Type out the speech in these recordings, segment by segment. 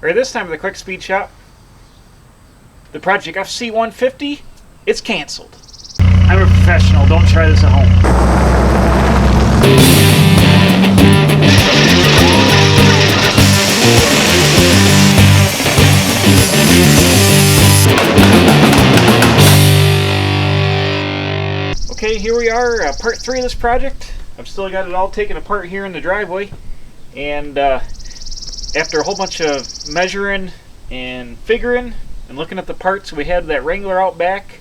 Alright, this time at the Quick Speed Shop, the project FC-150, it's canceled. I'm a professional, don't try this at home. Okay, here we are, part 3 of this project. I've still got it all taken apart here in the driveway, and after a whole bunch of measuring and figuring and looking at the parts, we had that Wrangler out back.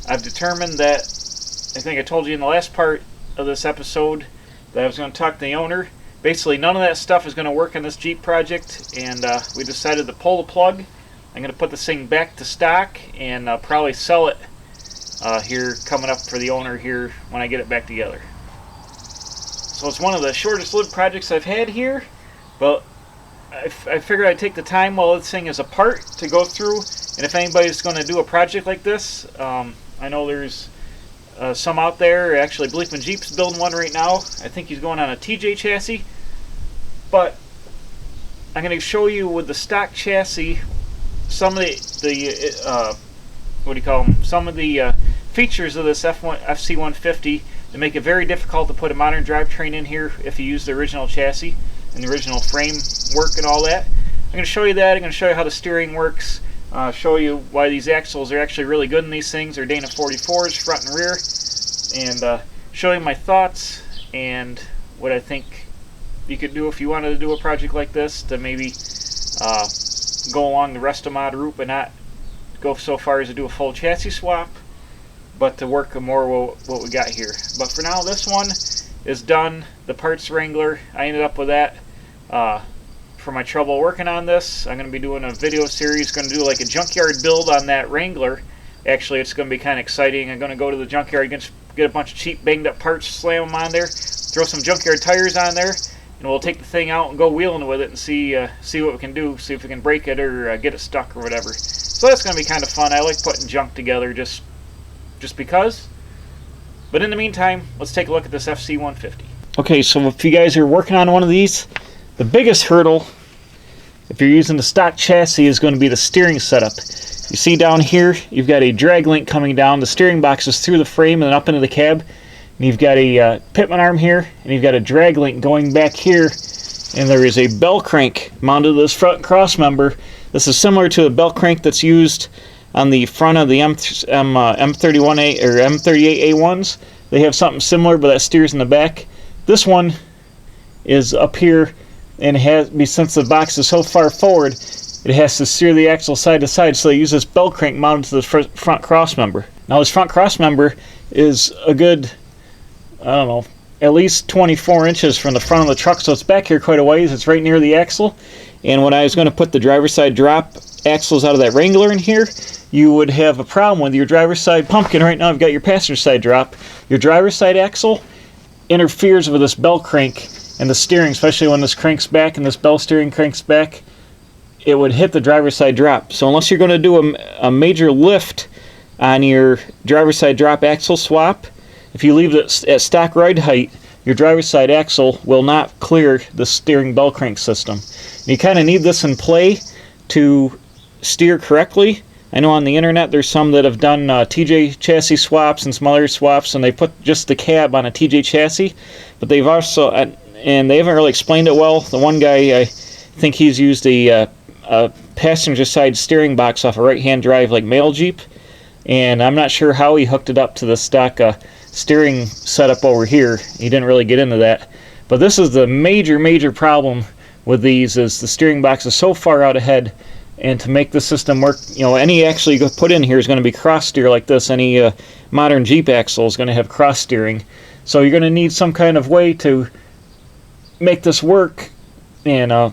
I've determined that, I think I told you in the last part of this episode, that I was going to talk to the owner. Basically, none of that stuff is going to work on this Jeep project, and we decided to pull the plug. I'm going to put this thing back to stock and probably sell it here coming up for the owner here when I get it back together. So it's one of the shortest lived projects I've had here, but I figured I'd take the time while this thing is apart to go through, and if anybody's going to do a project like this, I know there's some out there. Actually, Bleakman Jeep's building one right now. I think he's going on a TJ chassis, but I'm going to show you with the stock chassis some of the what do you call them? Some of the features of this FC-150 that make it very difficult to put a modern drivetrain in here if you use the original chassis and the original frame work and all that. I'm going to show you that. I'm going to show you how the steering works, show you why these axles are actually really good in these things. They're Dana 44s, front and rear, and show you my thoughts and what I think you could do if you wanted to do a project like this, to maybe go along the Restomod route but not go so far as to do a full chassis swap, but to work more what we got here. But for now, this one is done. The parts Wrangler, I ended up with that for my trouble working on this. I'm going to be doing a video series, going to do like a junkyard build on that Wrangler. Actually, it's going to be kind of exciting. I'm going to go to the junkyard, get a bunch of cheap banged up parts, slam them on there, throw some junkyard tires on there, and we'll take the thing out and go wheeling with it and see what we can do, see if we can break it or get it stuck or whatever. So that's going to be kind of fun. I like putting junk together just because. But in the meantime, let's take a look at this FC-150. Okay, so if you guys are working on one of these, the biggest hurdle, if you're using the stock chassis, is going to be the steering setup. You see down here, you've got a drag link coming down. The steering box is through the frame and up into the cab. And you've got a pitman arm here, and you've got a drag link going back here. And there is a bell crank mounted to this front cross member. This is similar to a bell crank that's used on the front of the M31A or M38A1s. They have something similar, but that steers in the back. This one is up here, and since the box is so far forward, it has to steer the axle side to side, so they use this bell crank mounted to the front cross member. Now this front cross member is a good, I don't know, at least 24 inches from the front of the truck, so it's back here quite a ways. It's right near the axle. And when I was going to put the driver's side drop axles out of that Wrangler in here, you would have a problem with your driver's side pumpkin. Right now I've got your passenger side drop. Your driver's side axle interferes with this bell crank and the steering, especially when this cranks back and this bell steering cranks back, it would hit the driver's side drop. So unless you're going to do a major lift on your driver's side drop axle swap, if you leave it at stock ride height, your driver's side axle will not clear the steering bell crank system. You kind of need this in play to steer correctly. I know on the internet there's some that have done TJ chassis swaps and some other swaps, and they put just the cab on a TJ chassis, but they've also, and they haven't really explained it well. The one guy, I think he's used a passenger side steering box off a right-hand drive like male Jeep, and I'm not sure how he hooked it up to the stock steering setup over here. He didn't really get into that, but this is the major problem with these, is the steering box is so far out ahead, and to make the system work, any axle you put in here is going to be cross steer like this. Any modern Jeep axle is going to have cross steering, so you're going to need some kind of way to make this work. And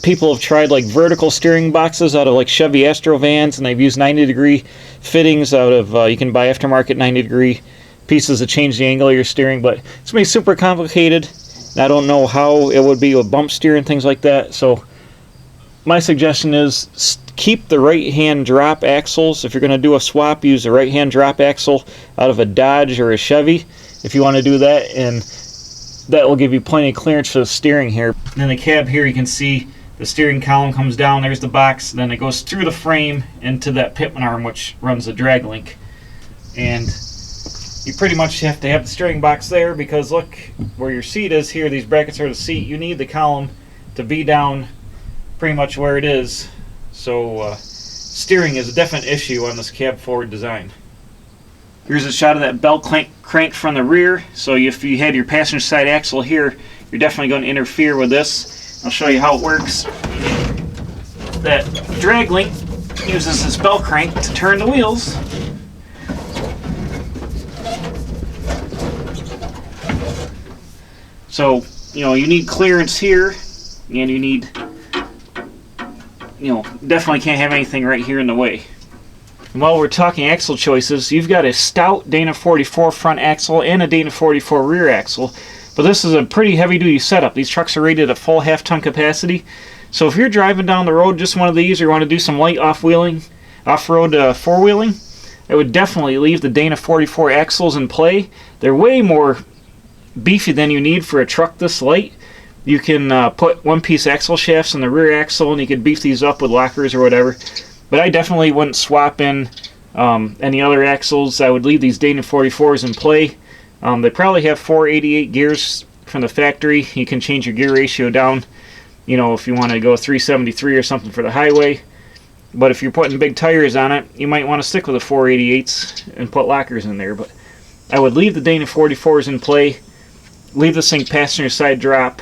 people have tried like vertical steering boxes out of like Chevy Astro vans, and they've used 90-degree fittings out of, you can buy aftermarket 90-degree pieces to change the angle of your steering, but it's going to be super complicated. I don't know how it would be with bump steer and things like that, so my suggestion is keep the right-hand drop axles. If you're going to do a swap, use a right-hand drop axle out of a Dodge or a Chevy if you want to do that, and that will give you plenty of clearance for the steering here. And in the cab here you can see The steering column comes down, there's the box, then it goes through the frame into that pitman arm which runs the drag link. And you pretty much have to have the steering box there because look where your seat is here, these brackets are the seat. You need the column to be down pretty much where it is. So steering is a definite issue on this cab forward design. Here's a shot of that bell crank from the rear. So if you had your passenger side axle here, you're definitely going to interfere with this. I'll show you how it works. That drag link uses this bell crank to turn the wheels. So, you need clearance here, and you need, definitely can't have anything right here in the way. And while we're talking axle choices, you've got a stout Dana 44 front axle and a Dana 44 rear axle, but this is a pretty heavy-duty setup. These trucks are rated at full half-ton capacity, so if you're driving down the road just one of these, or you want to do some light off-road four-wheeling, I would definitely leave the Dana 44 axles in play. They're way more beefy than you need for a truck this light. You can put one-piece axle shafts in the rear axle, and you could beef these up with lockers or whatever. But I definitely wouldn't swap in any other axles. I would leave these Dana 44s in play. They probably have 488 gears from the factory. You can change your gear ratio down, if you want to go 373 or something for the highway. But if you're putting big tires on it, you might want to stick with the 488s and put lockers in there. But I would leave the Dana 44s in play, leave this thing passenger side drop,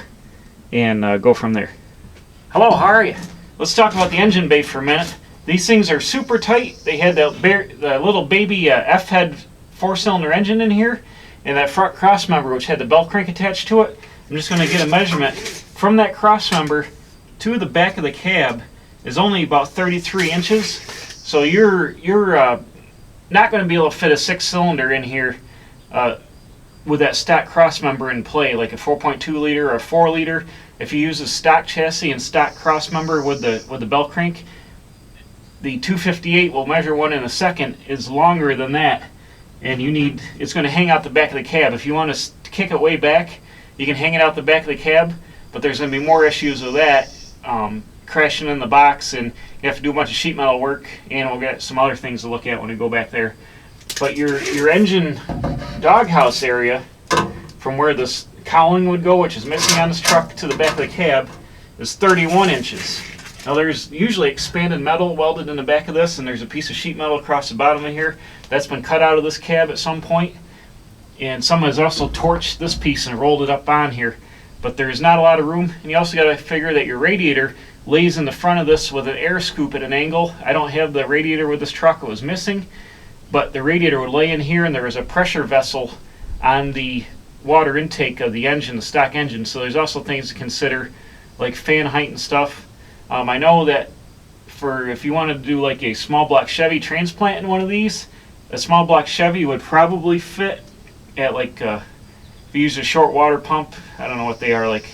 and go from there. Hello, how are you? Let's talk about the engine bay for a minute. These things are super tight. They had the little baby F-head 4-cylinder engine in here, and that front cross member which had the bell crank attached to it. I'm just going to get a measurement from that cross member to the back of the cab is only about 33 inches. So you're not going to be able to fit a 6-cylinder in here with that stock cross member in play, like a 4.2 liter or a 4 liter. If you use a stock chassis and stock cross member with the bell crank, the 258 will measure one in a second is longer than that, and it's going to hang out the back of the cab. If you want to kick it way back, you can hang it out the back of the cab, but there's going to be more issues with that, crashing in the box, and you have to do a bunch of sheet metal work, and we'll get some other things to look at when we go back there. But your engine doghouse area, from where this cowling would go, which is missing on this truck, to the back of the cab, is 31 inches. Now there's usually expanded metal welded in the back of this, and there's a piece of sheet metal across the bottom of here that's been cut out of this cab at some point, and someone has also torched this piece and rolled it up on here. But there's not a lot of room, and you also got to figure that your radiator lays in the front of this with an air scoop at an angle. I don't have the radiator with this truck, it was missing, but the radiator would lay in here, and there was a pressure vessel on the water intake of the engine, the stock engine. So there's also things to consider, like fan height and stuff. I know that if you want to do like a small block Chevy transplant in one of these, a small block Chevy would probably fit at like, if you use a short water pump, I don't know what they are, like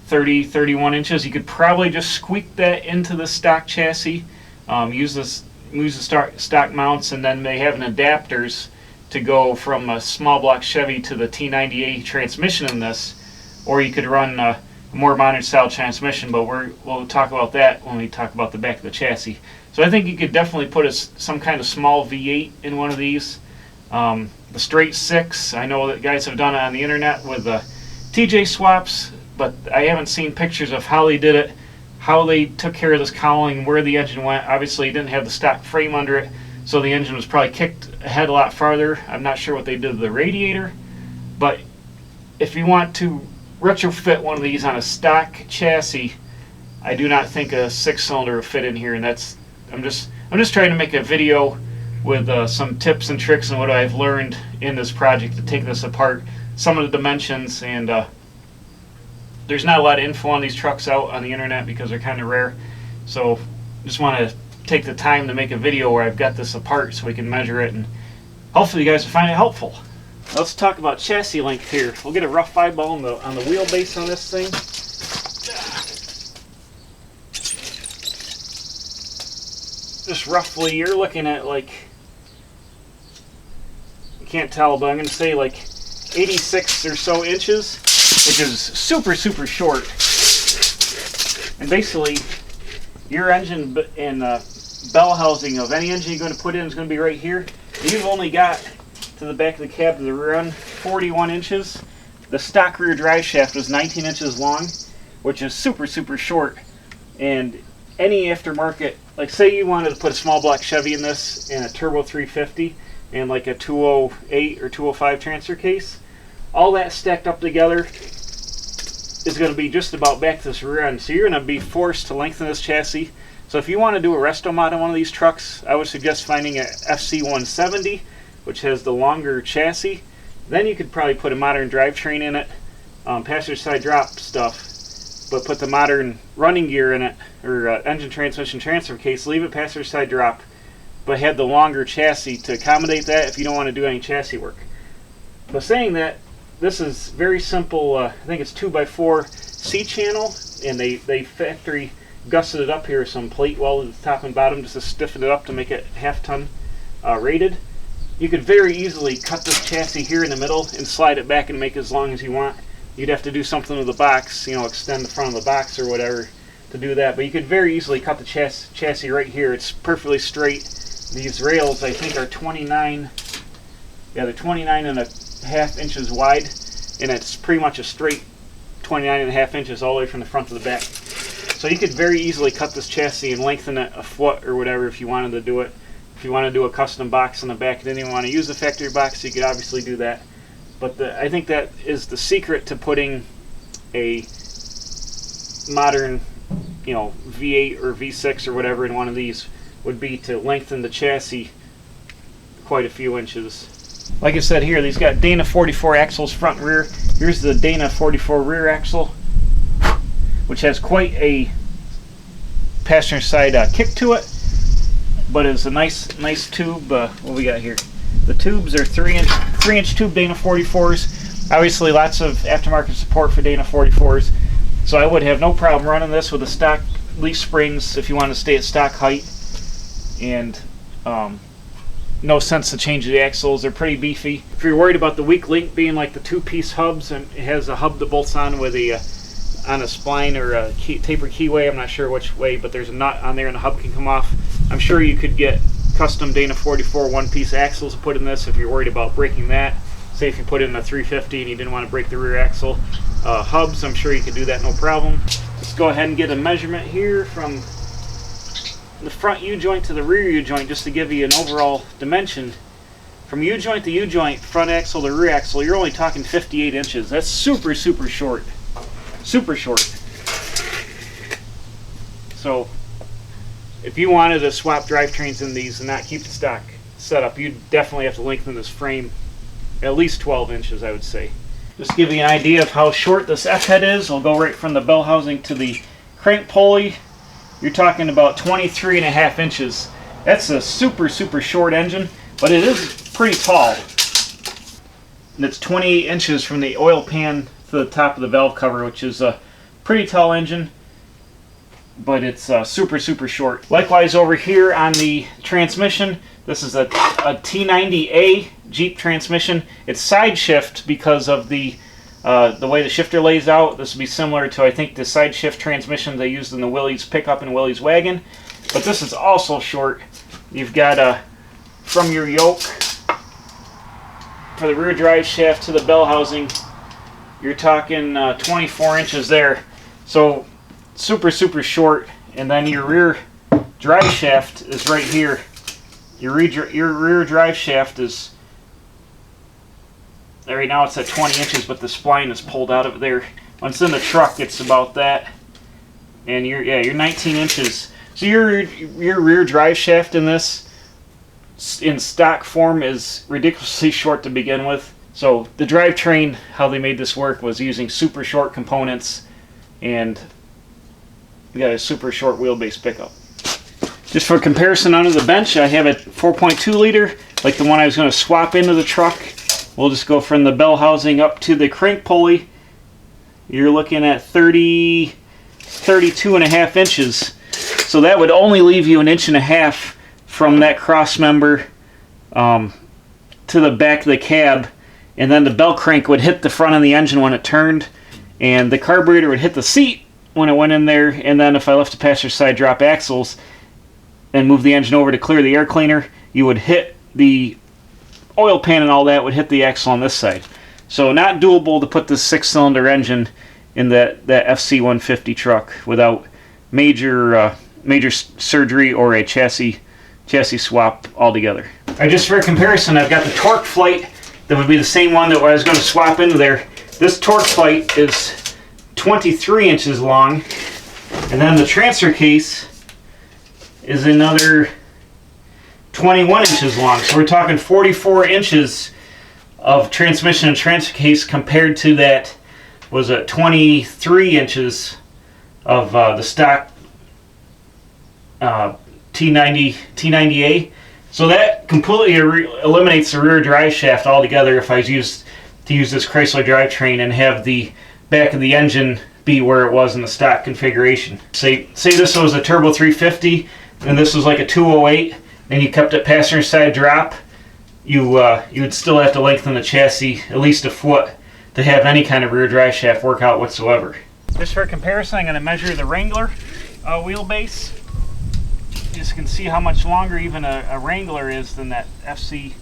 30, 31 inches. You could probably just squeak that into the stock chassis, use the stock mounts, and then they have an adapters to go from a small block Chevy to the T90A transmission in this, or you could run a more modern style transmission, but we'll talk about that when we talk about the back of the chassis. So I think you could definitely put some kind of small V8 in one of these. The straight 6, I know that guys have done it on the internet with TJ swaps, but I haven't seen pictures of how they did it, how they took care of this cowling, where the engine went. Obviously, it didn't have the stock frame under it, so the engine was probably kicked ahead a lot farther. I'm not sure what they did to the radiator, but if you want to retrofit one of these on a stock chassis, I do not think a 6-cylinder will fit in here, and I'm just trying to make a video with some tips and tricks and what I've learned in this project to take this apart, some of the dimensions, and there's not a lot of info on these trucks out on the internet because they're kind of rare. So just want to take the time to make a video where I've got this apart so we can measure it, and hopefully you guys will find it helpful. Let's talk about chassis length here. We'll get a rough eyeball on the wheelbase on this thing. Just roughly, you're looking at like, you can't tell, but I'm going to say like 86 or so inches, which is super, super short. And basically, your engine and bell housing of any engine you're going to put in is going to be right here. You've only got to the back of the cab to the rear end 41 inches. The stock rear drive shaft was 19 inches long, which is super short. And any aftermarket, like say you wanted to put a small block Chevy in this and a turbo 350 and like a 208 or 205 transfer case, all that stacked up together is going to be just about back to this rear end. So you're going to be forced to lengthen this chassis. So if you want to do a resto mod on one of these trucks, I would suggest finding a FC-150, which has the longer chassis. Then you could probably put a modern drivetrain in it, passenger side drop stuff, but put the modern running gear in it, or engine transmission transfer case, leave it passenger side drop, but had the longer chassis to accommodate that if you don't want to do any chassis work. But saying that, this is very simple. I think it's 2x4 C-channel, and they factory gusseted it up here with some plate welded at the top and bottom just to stiffen it up to make it half-ton rated. You could very easily cut this chassis here in the middle and slide it back and make it as long as you want. You'd have to do something with the box, extend the front of the box or whatever to do that. But you could very easily cut the chassis right here. It's perfectly straight. These rails, I think, are 29. Yeah, they're 29.5 inches wide, and it's pretty much a straight 29.5 inches all the way from the front to the back. So you could very easily cut this chassis and lengthen it a foot or whatever if you wanted to do it. If you want to do a custom box in the back and then you want to use the factory box, you could obviously do that. But I think that is the secret to putting a modern, V8 or V6 or whatever in one of these, would be to lengthen the chassis quite a few inches. Like I said here, these got Dana 44 axles front and rear. Here's the Dana 44 rear axle, which has quite a passenger side kick to it. But it's a nice tube. What we got here? The tubes are 3-inch tube Dana 44s. Obviously, lots of aftermarket support for Dana 44s. So I would have no problem running this with the stock leaf springs if you want to stay at stock height. And no sense to change the axles. They're pretty beefy. If you're worried about the weak link being like the two-piece hubs, and it has a hub that bolts on with on a spline or a taper keyway, I'm not sure which way, but there's a nut on there and the hub can come off. I'm sure you could get custom Dana 44 one-piece axles to put in this if you're worried about breaking that. Say if you put in a 350 and you didn't want to break the rear axle. Hubs, I'm sure you could do that no problem. Let's go ahead and get a measurement here from the front U-joint to the rear U-joint just to give you an overall dimension. From U-joint to U-joint, front axle to rear axle, you're only talking 58 inches. That's super short. Super short. So if you wanted to swap drivetrains in these and not keep the stock setup, you'd definitely have to lengthen this frame at least 12 inches, I would say. Just to give you an idea of how short this F-head is, I'll go right from the bell housing to the crank pulley. You're talking about 23.5 inches. That's a super short engine, but it is pretty tall. And it's 28 inches from the oil pan to the top of the valve cover, which is a pretty tall engine, but it's super short. Likewise over here on the transmission, this is a T90A Jeep transmission. It's side shift because of the way the shifter lays out. This would be similar to, I think, the side shift transmission they used in the Willys pickup and Willys wagon, but this is also short. You've got from your yoke for the rear drive shaft to the bell housing, you're talking 24 inches there. So super short. And then your rear drive shaft is right here. Your rear drive shaft is, right now it's at 20 inches, but the spline is pulled out of there. When it's in the truck, it's about that. And you're 19 inches. So your rear drive shaft in this, in stock form, is ridiculously short to begin with. So the drivetrain, how they made this work, was using super short components, and we got a super short wheelbase pickup. Just for comparison, under the bench, I have a 4.2 liter, like the one I was going to swap into the truck. We'll just go from the bell housing up to the crank pulley. You're looking at 32.5 inches. So that would only leave you 1.5 inches from that cross member to the back of the cab, and then the bell crank would hit the front of the engine when it turned, and the carburetor would hit the seat when it went in there, and then if I left the passenger side drop axles and move the engine over to clear the air cleaner, you would hit the oil pan and all that would hit the axle on this side. So not doable to put this 6-cylinder engine in that FC-150 truck without major surgery or a chassis swap altogether. Alright, just for comparison, I've got the torque flight that would be the same one that I was going to swap into there. This torque flight is 23 inches long, and then the transfer case is another 21 inches long. So we're talking 44 inches of transmission and transfer case compared to that, was it 23 inches of the stock T90A. So that completely eliminates the rear drive shaft altogether if I use this Chrysler drivetrain and have the back of the engine be where it was in the stock configuration. Say this was a turbo 350 and this was like a 208 and you kept it passenger side drop, you would still have to lengthen the chassis at least a foot to have any kind of rear drive shaft work out whatsoever. Just for comparison, I'm going to measure the Wrangler wheelbase. You just can see how much longer even a Wrangler is than that FC.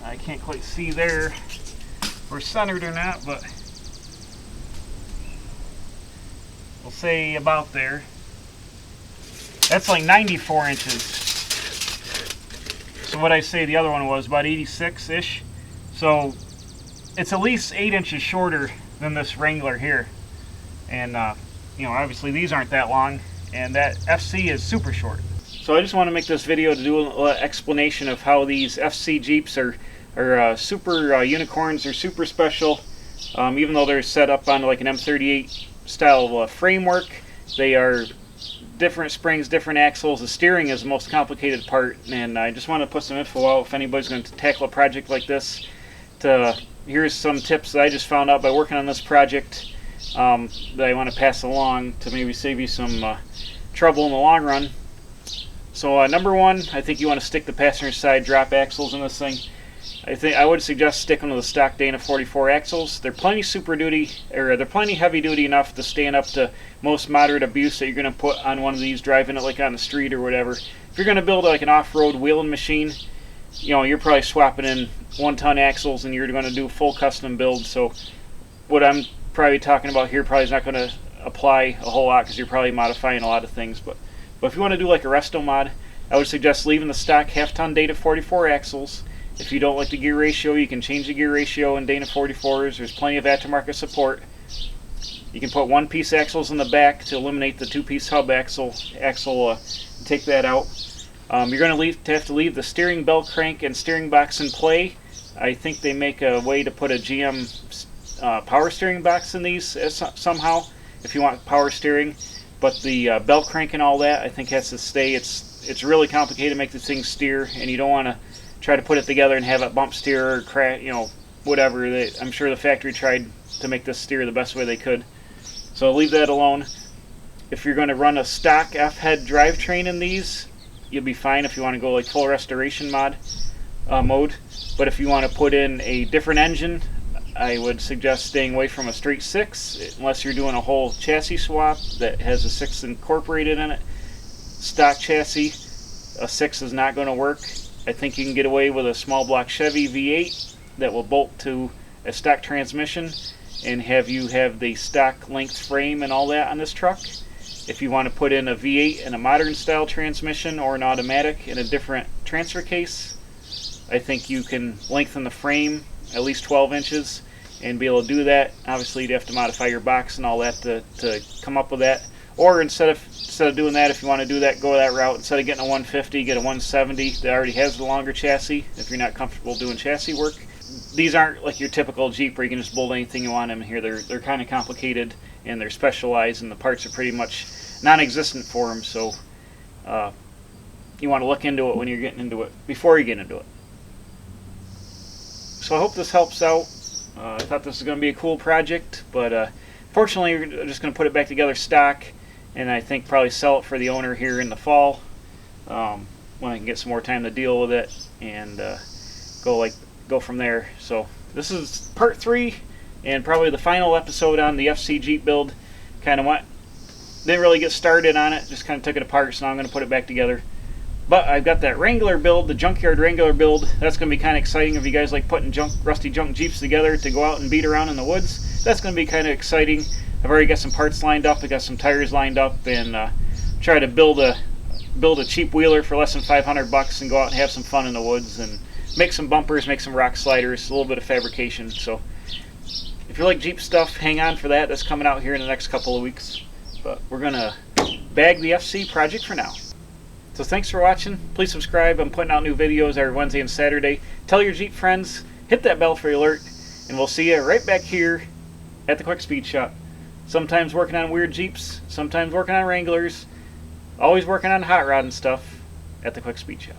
I can't quite see there if we're centered or not, but we'll say about there. That's like 94 inches. So what I say the other one was about 86-ish. So it's at least 8 inches shorter than this Wrangler here. And you know, obviously these aren't that long, and that FC is super short. So I just want to make this video to do a little explanation of how these FC Jeeps are super unicorns. They're super special. Even though they're set up on like an M38 style framework, they are different springs, different axles. The steering is the most complicated part, and I just want to put some info out if anybody's going to tackle a project like this. Here's some tips that I just found out by working on this project that I want to pass along to maybe save you some trouble in the long run. So number one, I think you want to stick the passenger side drop axles in this thing. I would suggest sticking to the stock Dana 44 axles. They're plenty super duty, or they're plenty heavy duty enough to stand up to most moderate abuse that you're going to put on one of these driving it like on the street or whatever. If you're going to build like an off-road wheeling machine, you know, you're probably swapping in 1-ton axles and you're going to do full custom build. So what I'm probably talking about here probably is not going to apply a whole lot because you're probably modifying a lot of things. But if you want to do like a resto mod, I would suggest leaving the stock half-ton Dana 44 axles. If you don't like the gear ratio, you can change the gear ratio in Dana 44s. There's plenty of aftermarket support. You can put one-piece axles in the back to eliminate the two-piece hub axle. Take that out. You're going to have to leave the steering bell crank and steering box in play. I think they make a way to put a GM power steering box in these somehow if you want power steering. But the bell crank and all that, I think has to stay. It's really complicated to make this thing steer, and you don't want to try to put it together and have it bump steer or crash, you know, whatever. I'm sure the factory tried to make this steer the best way they could. So leave that alone. If you're going to run a stock F-head drivetrain in these, you'll be fine if you want to go like full restoration mode. But if you want to put in a different engine, I would suggest staying away from a straight 6 unless you're doing a whole chassis swap that has a 6 incorporated in it. Stock chassis, a 6 is not going to work. I think you can get away with a small block Chevy V8 that will bolt to a stock transmission and have the stock length frame and all that on this truck. If you want to put in a V8 and a modern style transmission or an automatic in a different transfer case, I think you can lengthen the frame at least 12 inches and be able to do that. Obviously you'd have to modify your box and all that to come up with that. Or instead of doing that, if you want to do that, go that route. Instead of getting a 150, get a 170 that already has the longer chassis if you're not comfortable doing chassis work. These aren't like your typical Jeep where you can just build anything you want in here. They're kind of complicated and they're specialized, and the parts are pretty much non-existent for them. So you want to look into it when you're getting into it, before you get into it. So I hope this helps out. I thought this was going to be a cool project, but fortunately we're just going to put it back together stock, and I think probably sell it for the owner here in the fall when I can get some more time to deal with it and go from there. So this is part 3 and probably the final episode on the FC Jeep build. Kind of didn't really get started on it, just kind of took it apart, so now I'm going to put it back together. But I've got that Wrangler build, the junkyard Wrangler build. That's going to be kind of exciting if you guys like putting rusty junk Jeeps together to go out and beat around in the woods. That's going to be kind of exciting. I've already got some parts lined up. I got some tires lined up, and try to build a cheap wheeler for less than $500 and go out and have some fun in the woods and make some bumpers, make some rock sliders, a little bit of fabrication. So if you like Jeep stuff, hang on for that. That's coming out here in the next couple of weeks. But we're going to bag the FC project for now. So thanks for watching. Please subscribe. I'm putting out new videos every Wednesday and Saturday. Tell your Jeep friends. Hit that bell for alert. And we'll see you right back here at the Quick Speed Shop. Sometimes working on weird Jeeps. Sometimes working on Wranglers. Always working on hot rod and stuff at the Quick Speed Shop.